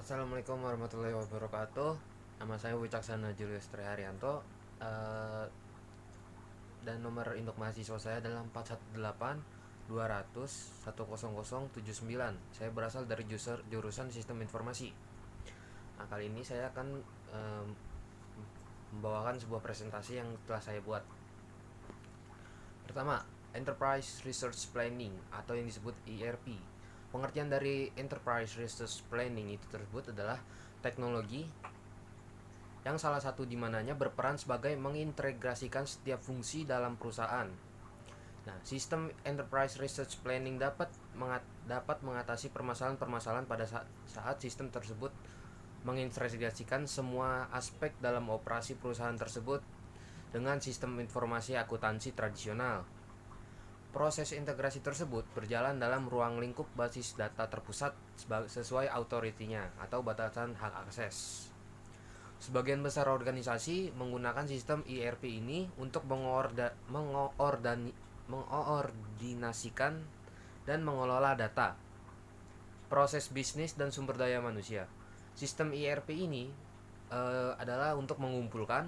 Assalamualaikum warahmatullahi wabarakatuh. Nama saya Wicaksana Julius Triharyanto. Eh, dan nomor induk mahasiswa saya adalah 418 200 10079. Saya berasal dari jurusan Sistem Informasi. Nah, kali ini saya akan eh, membawakan sebuah presentasi yang telah saya buat. Pertama, Enterprise Resource Planning atau yang disebut ERP. Pengertian dari Enterprise Resource Planning itu tersebut adalah teknologi yang salah satu di mananya berperan sebagai mengintegrasikan setiap fungsi dalam perusahaan. Nah, sistem Enterprise Resource Planning dapat mengatasi permasalahan-permasalahan pada saat sistem tersebut mengintegrasikan semua aspek dalam operasi perusahaan tersebut dengan sistem informasi akuntansi tradisional. Proses integrasi tersebut berjalan dalam ruang lingkup basis data terpusat sesuai authority-nya atau batasan hak akses. Sebagian besar organisasi menggunakan sistem ERP ini untuk mengoordinasikan dan mengelola data, proses bisnis, dan sumber daya manusia. Sistem ERP ini adalah untuk mengumpulkan,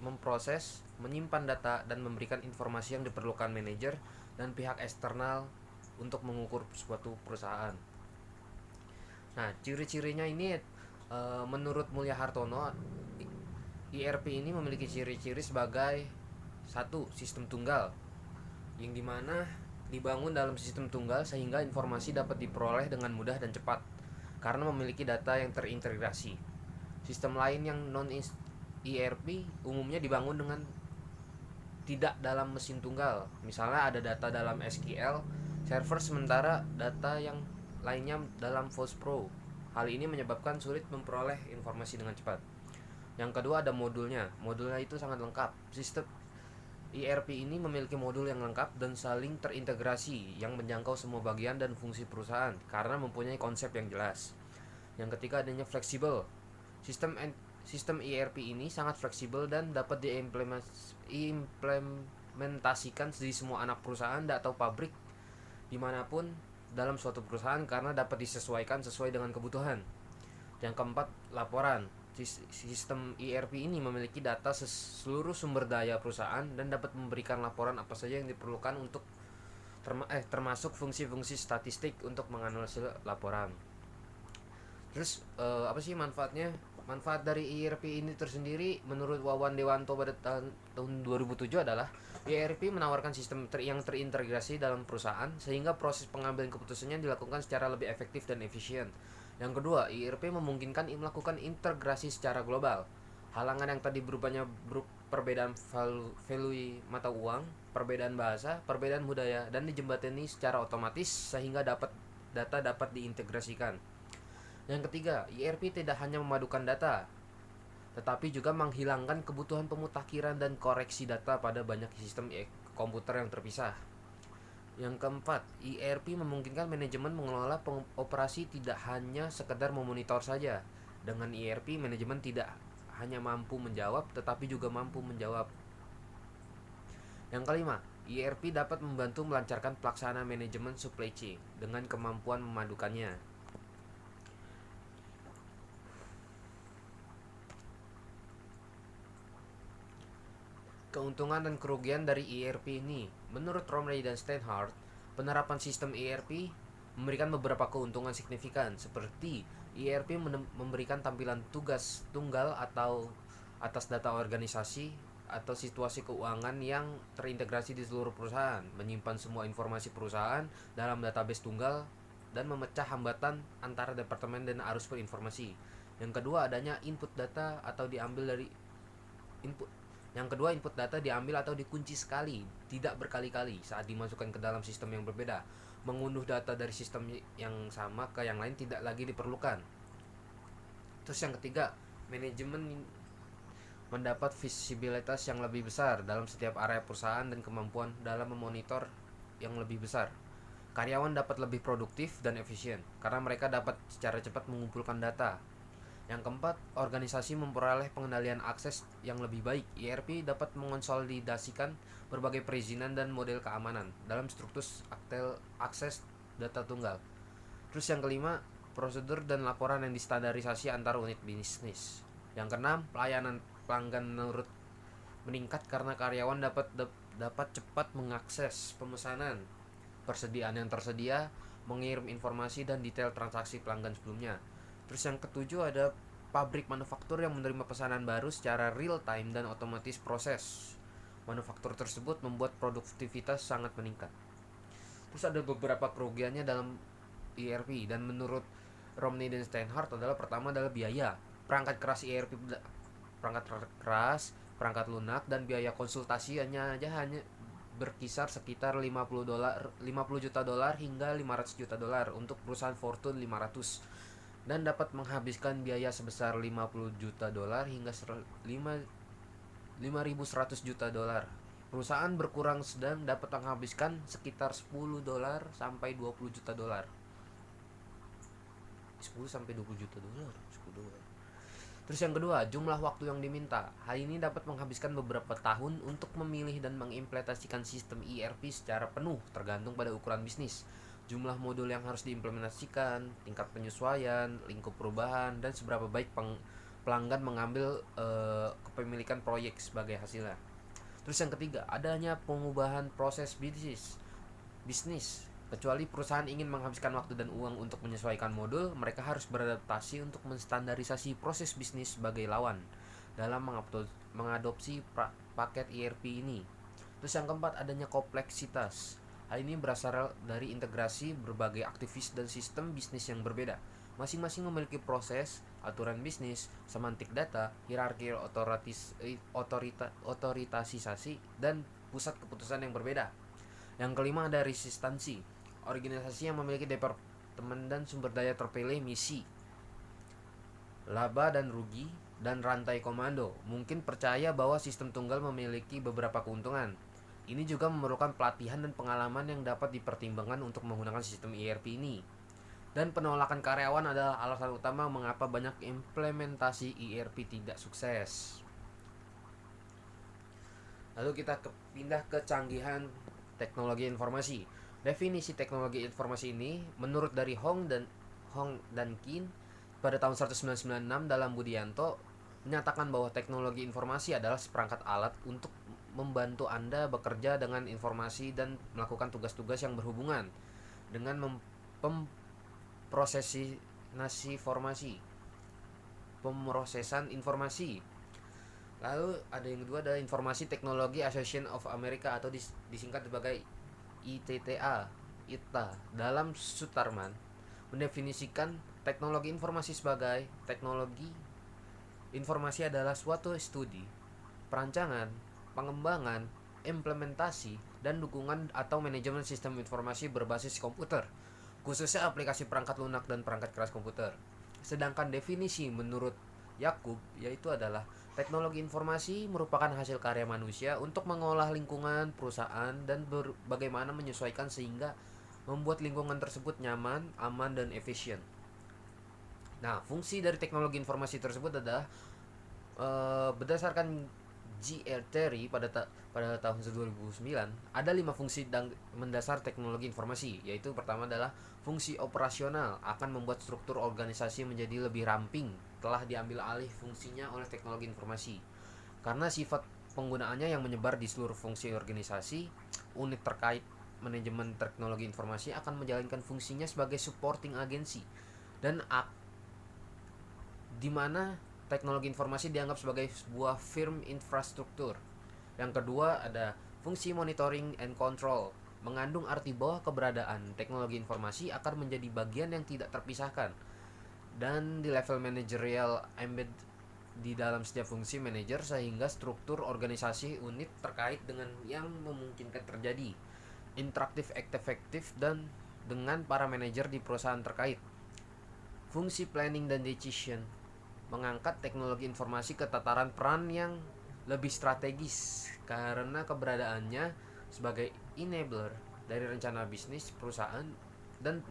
memproses, menyimpan data, dan memberikan informasi yang diperlukan manajer dan pihak eksternal untuk mengukur suatu perusahaan. Nah, ciri-cirinya ini menurut Mulya Hartono, ERP ini memiliki ciri-ciri sebagai satu, sistem tunggal, yang dimana dibangun dalam sistem tunggal sehingga informasi dapat diperoleh dengan mudah dan cepat karena memiliki data yang terintegrasi. Sistem lain yang non ERP umumnya dibangun dengan tidak dalam mesin tunggal. Misalnya ada data dalam SQL server sementara data yang lainnya dalam FOSPRO. Hal ini menyebabkan sulit memperoleh informasi dengan cepat. Yang kedua ada modulnya. Modulnya itu sangat lengkap. Sistem ERP ini memiliki modul yang lengkap dan saling terintegrasi yang menjangkau semua bagian dan fungsi perusahaan karena mempunyai konsep yang jelas. Yang ketiga adanya fleksibel. Sistem ERP ini sangat fleksibel dan dapat diimplementasikan di semua anak perusahaan atau pabrik dimanapun dalam suatu perusahaan karena dapat disesuaikan sesuai dengan kebutuhan. Yang keempat, laporan. Sistem ERP ini memiliki data seluruh sumber daya perusahaan dan dapat memberikan laporan apa saja yang diperlukan untuk termasuk fungsi-fungsi statistik untuk menganalisis laporan. Terus apa sih manfaatnya? Manfaat dari ERP ini tersendiri menurut Wawan Dewanto pada tahun 2007 adalah ERP menawarkan sistem yang terintegrasi dalam perusahaan sehingga proses pengambilan keputusannya dilakukan secara lebih efektif dan efisien. Yang kedua, ERP memungkinkan melakukan integrasi secara global. Halangan yang tadi berubahnya perbedaan value mata uang, perbedaan bahasa, perbedaan budaya dan dijembatani secara otomatis sehingga data dapat diintegrasikan. Yang ketiga, ERP tidak hanya memadukan data, tetapi juga menghilangkan kebutuhan pemutakhiran dan koreksi data pada banyak sistem komputer yang terpisah. Yang keempat, ERP memungkinkan manajemen mengelola operasi tidak hanya sekedar memonitor saja. Dengan ERP, manajemen tidak hanya mampu menjawab, tetapi juga mampu menjawab. Yang kelima, ERP dapat membantu melancarkan pelaksanaan manajemen supply chain dengan kemampuan memadukannya. Keuntungan dan kerugian dari ERP ini. Menurut Romley dan Steinhardt, penerapan sistem ERP memberikan beberapa keuntungan signifikan seperti ERP memberikan tampilan tugas tunggal atau atas data organisasi atau situasi keuangan yang terintegrasi di seluruh perusahaan, menyimpan semua informasi perusahaan dalam database tunggal dan memecah hambatan antara departemen dan arus berinformasi. Yang kedua adanya input data atau diambil dari input Yang kedua, input data diambil atau dikunci sekali, tidak berkali-kali saat dimasukkan ke dalam sistem yang berbeda. Mengunduh data dari sistem yang sama ke yang lain tidak lagi diperlukan. Terus yang ketiga, manajemen mendapat visibilitas yang lebih besar dalam setiap area perusahaan dan kemampuan dalam memonitor yang lebih besar. Karyawan dapat lebih produktif dan efisien karena mereka dapat secara cepat mengumpulkan data. Yang keempat, organisasi memperoleh pengendalian akses yang lebih baik. ERP dapat mengonsolidasikan berbagai perizinan dan model keamanan dalam struktur akses data tunggal. Terus yang kelima, prosedur dan laporan yang distandarisasi antar unit bisnis. Yang keenam, pelayanan pelanggan meningkat karena karyawan dapat cepat mengakses pemesanan, persediaan yang tersedia, mengirim informasi dan detail transaksi pelanggan sebelumnya. Terus yang ketujuh ada pabrik manufaktur yang menerima pesanan baru secara real time dan otomatis proses manufaktur tersebut membuat produktivitas sangat meningkat. Terus ada beberapa kerugiannya dalam ERP, dan menurut Romney dan Steinhardt adalah pertama adalah biaya. Perangkat keras ERP, perangkat lunak dan biaya konsultasinya hanya berkisar sekitar 50 juta dolar hingga 500 juta dolar untuk perusahaan Fortune 500, dan dapat menghabiskan biaya sebesar 50 juta dolar hingga 5.100 juta dolar. Perusahaan berkurang sedang dapat menghabiskan sekitar 10 dolar sampai 20 juta dolar. 10 sampai 20 juta dolar. 10 dolar. Terus yang kedua, jumlah waktu yang diminta. Hal ini dapat menghabiskan beberapa tahun untuk memilih dan mengimplementasikan sistem ERP secara penuh, tergantung pada ukuran bisnis, jumlah modul yang harus diimplementasikan, tingkat penyesuaian, lingkup perubahan, dan seberapa baik pelanggan mengambil kepemilikan proyek sebagai hasilnya. Terus yang ketiga, adanya pengubahan proses bisnis. Kecuali perusahaan ingin menghabiskan waktu dan uang untuk menyesuaikan modul, mereka harus beradaptasi untuk menstandarisasi proses bisnis sebagai lawan dalam mengadopsi paket ERP ini. Terus yang keempat, adanya kompleksitas. Hal ini berasal dari integrasi berbagai aktivis dan sistem bisnis yang berbeda. Masing-masing memiliki proses, aturan bisnis, semantik data, hierarki otoritasisasi, dan pusat keputusan yang berbeda. Yang kelima ada resistansi. Organisasi yang memiliki departemen dan sumber daya terpilih, misi, laba dan rugi, dan rantai komando mungkin percaya bahwa sistem tunggal memiliki beberapa keuntungan. Ini juga memerlukan pelatihan dan pengalaman yang dapat dipertimbangkan untuk menggunakan sistem ERP ini. Dan penolakan karyawan adalah alasan utama mengapa banyak implementasi ERP tidak sukses. Lalu kita pindah ke canggihan teknologi informasi. Definisi teknologi informasi ini menurut dari Hong dan Kin pada tahun 1996 dalam Budianto menyatakan bahwa teknologi informasi adalah seperangkat alat untuk membantu Anda bekerja dengan informasi dan melakukan tugas-tugas yang berhubungan dengan pemrosesan informasi. Lalu ada yang kedua adalah Informasi Technology Association of America atau disingkat sebagai ITTA. Dalam Sutarman mendefinisikan teknologi informasi sebagai teknologi informasi adalah suatu studi, perancangan, pengembangan, implementasi, dan dukungan atau manajemen sistem informasi berbasis komputer, khususnya aplikasi perangkat lunak dan perangkat keras komputer. Sedangkan definisi menurut Yakub yaitu adalah teknologi informasi merupakan hasil karya manusia untuk mengolah lingkungan perusahaan dan bagaimana menyesuaikan sehingga membuat lingkungan tersebut nyaman, aman, dan efisien. Nah, fungsi dari teknologi informasi tersebut adalah berdasarkan G.R. Terry pada tahun 2009 ada 5 fungsi mendasar teknologi informasi, yaitu pertama adalah fungsi operasional, akan membuat struktur organisasi menjadi lebih ramping, telah diambil alih fungsinya oleh teknologi informasi karena sifat penggunaannya yang menyebar di seluruh fungsi organisasi. Unit terkait manajemen teknologi informasi akan menjalankan fungsinya sebagai supporting agency dan di mana teknologi informasi dianggap sebagai sebuah firm infrastruktur. Yang kedua ada fungsi monitoring and control, mengandung arti bahwa keberadaan teknologi informasi akan menjadi bagian yang tidak terpisahkan dan di level manajerial embed di dalam setiap fungsi manajer sehingga struktur organisasi unit terkait dengan yang memungkinkan terjadi interaktif efektif dan dengan para manajer di perusahaan terkait. Fungsi planning dan decision, mengangkat teknologi informasi ke tataran peran yang lebih strategis karena keberadaannya sebagai enabler dari rencana bisnis perusahaan dan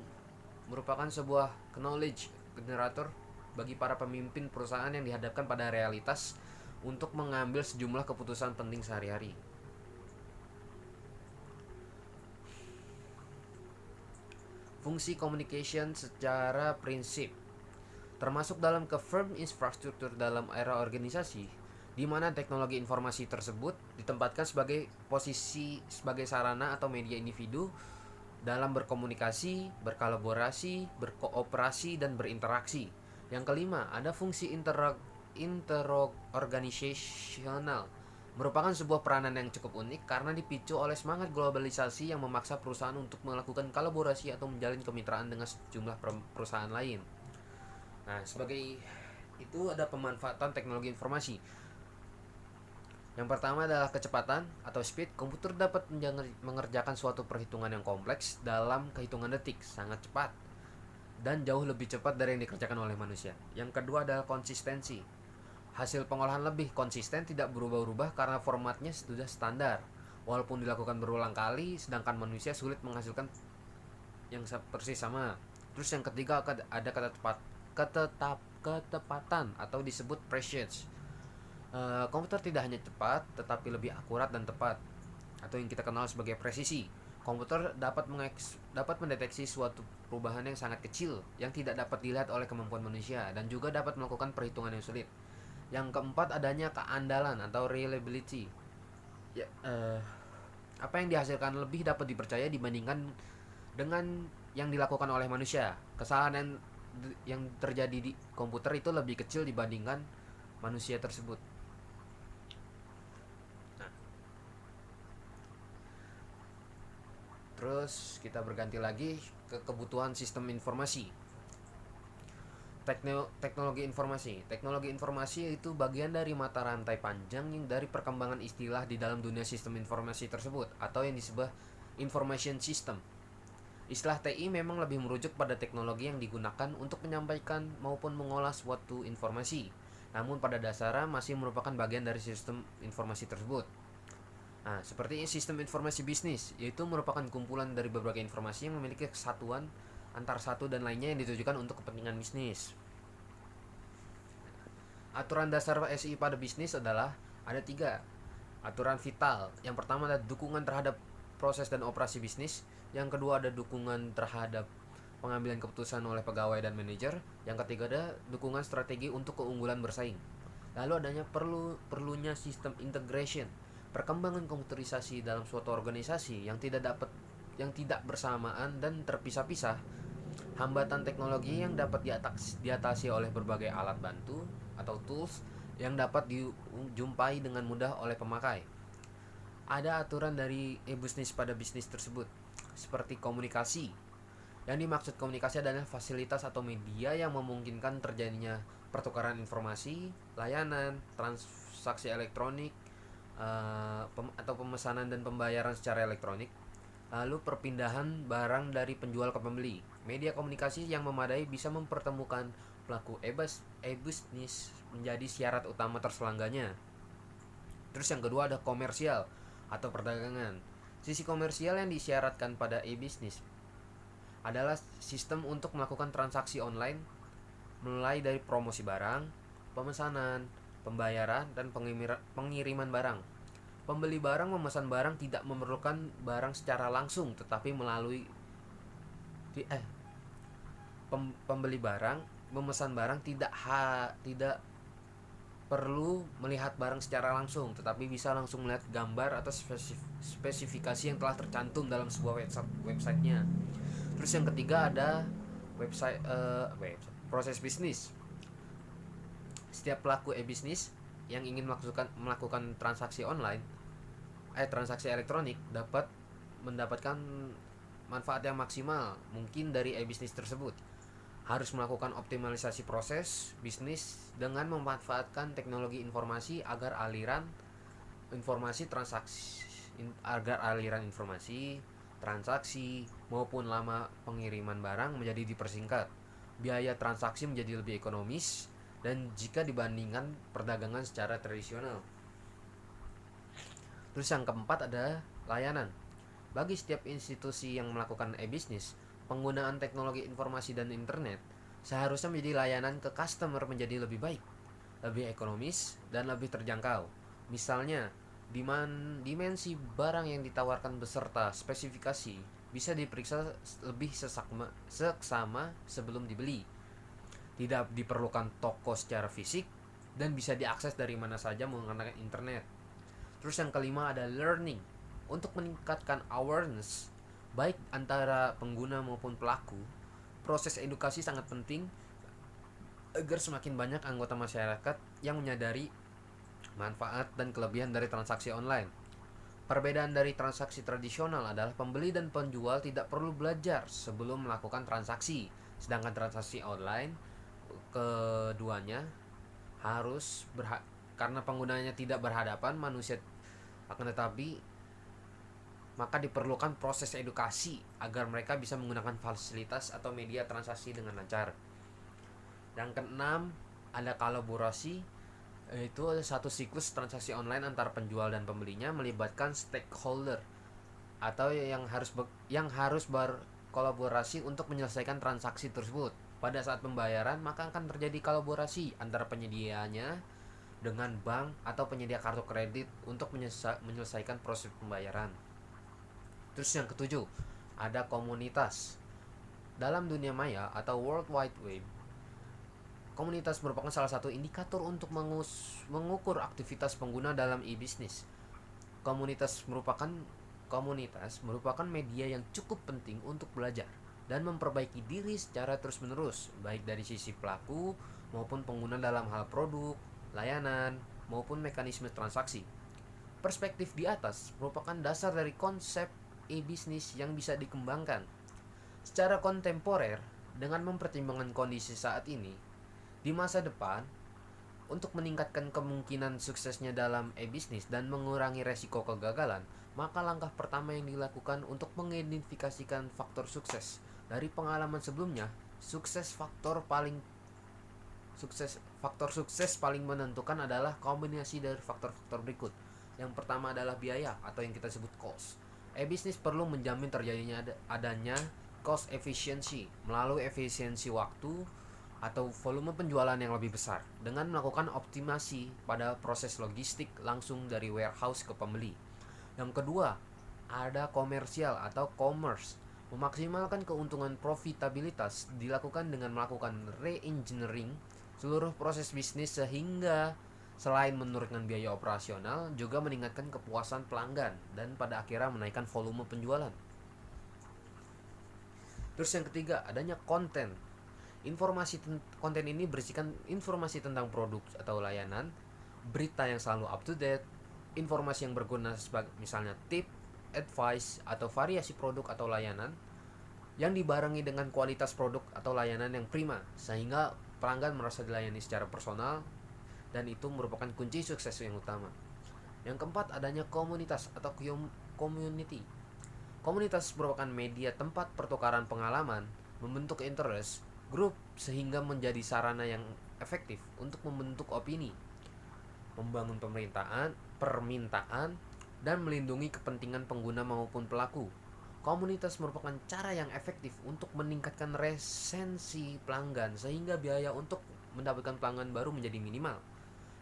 merupakan sebuah knowledge generator bagi para pemimpin perusahaan yang dihadapkan pada realitas untuk mengambil sejumlah keputusan penting sehari-hari. Fungsi communication secara prinsip termasuk dalam ke firm infrastruktur dalam era organisasi, di mana teknologi informasi tersebut ditempatkan sebagai posisi sebagai sarana atau media individu dalam berkomunikasi, berkolaborasi, berkooperasi, dan berinteraksi. Yang kelima, ada fungsi interorganisasional, merupakan sebuah peranan yang cukup unik karena dipicu oleh semangat globalisasi yang memaksa perusahaan untuk melakukan kolaborasi atau menjalin kemitraan dengan sejumlah perusahaan lain. Nah, sebagai itu ada pemanfaatan teknologi informasi. Yang pertama adalah kecepatan atau speed. Komputer dapat mengerjakan suatu perhitungan yang kompleks dalam kehitungan detik, sangat cepat dan jauh lebih cepat dari yang dikerjakan oleh manusia. Yang kedua adalah konsistensi. Hasil pengolahan lebih konsisten, tidak berubah-ubah karena formatnya sudah standar. Walaupun dilakukan berulang kali, sedangkan manusia sulit menghasilkan yang persis sama. Terus yang ketiga ada ketepatan atau disebut precision. Komputer tidak hanya cepat tetapi lebih akurat dan tepat, atau yang kita kenal sebagai presisi. Komputer dapat mendeteksi suatu perubahan yang sangat kecil yang tidak dapat dilihat oleh kemampuan manusia, dan juga dapat melakukan perhitungan yang sulit. Yang keempat adanya keandalan atau reliability. Apa yang dihasilkan lebih dapat dipercaya dibandingkan dengan yang dilakukan oleh manusia. Kesalahan yang terjadi di komputer itu lebih kecil dibandingkan manusia tersebut. Nah, terus kita berganti lagi ke kebutuhan sistem informasi. Teknologi informasi itu bagian dari mata rantai panjang yang dari perkembangan istilah di dalam dunia sistem informasi tersebut, atau yang disebut information system. Istilah TI memang lebih merujuk pada teknologi yang digunakan untuk menyampaikan maupun mengolah suatu informasi, namun pada dasarnya masih merupakan bagian dari sistem informasi tersebut. Nah, seperti sistem informasi bisnis, yaitu merupakan kumpulan dari berbagai informasi yang memiliki kesatuan antar satu dan lainnya yang ditujukan untuk kepentingan bisnis. Aturan dasar SI pada bisnis adalah ada 3 aturan vital. Yang pertama adalah dukungan terhadap proses dan operasi bisnis. Yang kedua ada dukungan terhadap pengambilan keputusan oleh pegawai dan manajer. Yang ketiga ada dukungan strategi untuk keunggulan bersaing. Lalu adanya perlunya sistem integration, perkembangan komputerisasi dalam suatu organisasi yang tidak bersamaan dan terpisah-pisah. Hambatan teknologi yang dapat diatasi oleh berbagai alat bantu atau tools yang dapat dijumpai dengan mudah oleh pemakai. Ada aturan dari e-bisnis pada bisnis tersebut, seperti komunikasi. Yang dimaksud komunikasi adalah fasilitas atau media yang memungkinkan terjadinya pertukaran informasi, layanan, transaksi elektronik, atau pemesanan dan pembayaran secara elektronik. Lalu perpindahan barang dari penjual ke pembeli. Media komunikasi yang memadai bisa mempertemukan pelaku e-bisnis menjadi syarat utama terselengganya. Terus yang kedua ada komersial atau perdagangan. Sisi komersial yang disyaratkan pada e-bisnis adalah sistem untuk melakukan transaksi online, mulai dari promosi barang, pemesanan, pembayaran, dan pengiriman barang. Pembeli barang memesan barang tidak memerlukan barang secara langsung, tetapi melalui pembeli barang memesan barang tidak perlu melihat barang secara langsung, tetapi bisa langsung melihat gambar atau spesifikasi yang telah tercantum dalam sebuah websitenya. Terus yang ketiga ada proses bisnis. Setiap pelaku e-bisnis yang ingin melakukan transaksi online, transaksi elektronik dapat mendapatkan manfaat yang maksimal mungkin dari e-bisnis tersebut. Harus melakukan optimalisasi proses bisnis dengan memanfaatkan teknologi informasi agar aliran informasi transaksi maupun lama pengiriman barang menjadi dipersingkat, biaya transaksi menjadi lebih ekonomis dan jika dibandingkan perdagangan secara tradisional. Terus yang keempat ada layanan. Bagi setiap institusi yang melakukan e-bisnis, penggunaan teknologi informasi dan internet seharusnya menjadi layanan ke customer menjadi lebih baik, lebih ekonomis, dan lebih terjangkau. Misalnya, dimensi barang yang ditawarkan beserta spesifikasi bisa diperiksa lebih seksama sebelum dibeli. Tidak diperlukan toko secara fisik dan bisa diakses dari mana saja menggunakan internet. Terus yang kelima ada learning. Untuk meningkatkan awareness baik antara pengguna maupun pelaku, proses edukasi sangat penting agar semakin banyak anggota masyarakat yang menyadari manfaat dan kelebihan dari transaksi online. Perbedaan dari transaksi tradisional adalah pembeli dan penjual tidak perlu belajar sebelum melakukan transaksi, sedangkan transaksi online keduanya harus karena penggunanya tidak berhadapan manusia, akan tetapi maka diperlukan proses edukasi agar mereka bisa menggunakan fasilitas atau media transaksi dengan lancar. Yang keenam, ada kolaborasi, yaitu ada satu siklus transaksi online antara penjual dan pembelinya melibatkan stakeholder atau yang harus berkolaborasi untuk menyelesaikan transaksi tersebut. Pada saat pembayaran, maka akan terjadi kolaborasi antara penyedianya dengan bank atau penyedia kartu kredit untuk menyelesaikan proses pembayaran. Terus yang ketujuh, ada komunitas. Dalam dunia maya atau World Wide Web, komunitas merupakan salah satu indikator untuk mengukur aktivitas pengguna dalam e-bisnis. Komunitas merupakan media yang cukup penting untuk belajar dan memperbaiki diri secara terus-menerus, baik dari sisi pelaku maupun pengguna dalam hal produk, layanan, maupun mekanisme transaksi. Perspektif di atas merupakan dasar dari konsep e-bisnis yang bisa dikembangkan secara kontemporer dengan mempertimbangkan kondisi saat ini. Di masa depan, untuk meningkatkan kemungkinan suksesnya dalam e-bisnis dan mengurangi resiko kegagalan, maka langkah pertama yang dilakukan untuk mengidentifikasikan faktor sukses. Dari pengalaman sebelumnya, faktor sukses paling menentukan adalah kombinasi dari faktor-faktor berikut. Yang pertama adalah biaya atau yang kita sebut cost. E-bisnis perlu menjamin terjadinya adanya cost efficiency melalui efisiensi waktu atau volume penjualan yang lebih besar dengan melakukan optimasi pada proses logistik langsung dari warehouse ke pembeli. Yang kedua, ada komersial atau commerce. Memaksimalkan keuntungan profitabilitas dilakukan dengan melakukan re-engineering seluruh proses bisnis sehingga selain menurunkan biaya operasional juga meningkatkan kepuasan pelanggan dan pada akhirnya menaikkan volume penjualan. Terus yang ketiga, adanya konten. Konten ini berisikan informasi tentang produk atau layanan, berita yang selalu up to date, informasi yang berguna sebagai misalnya tip, advice atau variasi produk atau layanan yang dibarengi dengan kualitas produk atau layanan yang prima sehingga pelanggan merasa dilayani secara personal, dan itu merupakan kunci sukses yang utama. Yang keempat, adanya komunitas atau community. Komunitas merupakan media tempat pertukaran pengalaman, membentuk interest group sehingga menjadi sarana yang efektif untuk membentuk opini, membangun permintaan, dan melindungi kepentingan pengguna maupun pelaku. Komunitas merupakan cara yang efektif untuk meningkatkan retensi pelanggan sehingga biaya untuk mendapatkan pelanggan baru menjadi minimal.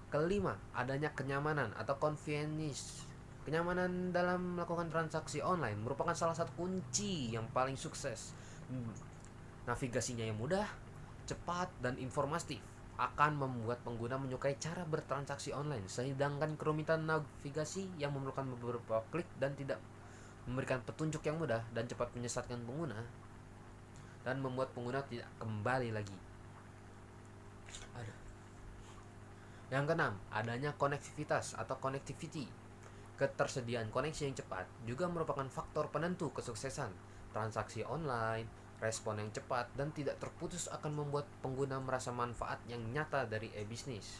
Kelima, adanya kenyamanan atau convenience. Kenyamanan dalam melakukan transaksi online merupakan salah satu kunci yang paling sukses. Navigasinya yang mudah, cepat, dan informatif akan membuat pengguna menyukai cara bertransaksi online, sedangkan kerumitan navigasi yang memerlukan beberapa klik dan tidak memberikan petunjuk yang mudah dan cepat menyesatkan pengguna dan membuat pengguna tidak kembali lagi. Yang keenam, adanya konektivitas atau connectivity. Ketersediaan koneksi yang cepat juga merupakan faktor penentu kesuksesan transaksi online. Respon yang cepat dan tidak terputus akan membuat pengguna merasa manfaat yang nyata dari e-bisnis.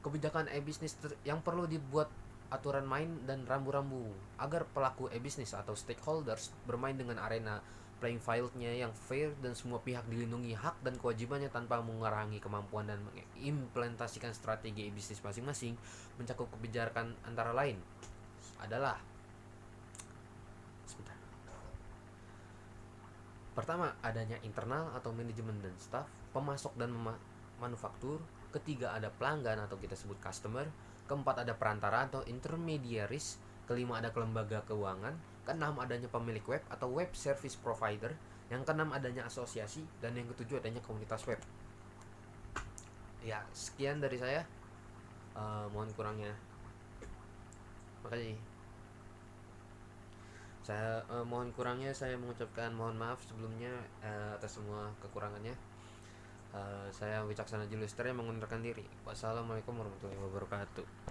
Kebijakan e-bisnis yang perlu dibuat aturan main dan rambu-rambu agar pelaku e-bisnis atau stakeholders bermain dengan arena playing field-nya yang fair dan semua pihak dilindungi hak dan kewajibannya tanpa mengurangi kemampuan dan mengimplementasikan strategi e-bisnis masing-masing. Mencakup kebijakan antara lain adalah pertama, adanya internal atau manajemen dan staff, pemasok dan manufaktur. Ketiga, ada pelanggan atau kita sebut customer. Keempat, ada perantara atau intermediaries. Kelima, ada lembaga keuangan. keenam adanya pemilik web atau web service provider, yang keenam adanya asosiasi, dan yang ketujuh adanya komunitas web. Ya, sekian dari saya. Mohon kurangnya. Makasih. Saya mohon kurangnya, saya mengucapkan mohon maaf sebelumnya atas semua kekurangannya. Saya Wicaksana Julister yang mengundurkan diri. Wassalamualaikum warahmatullahi wabarakatuh.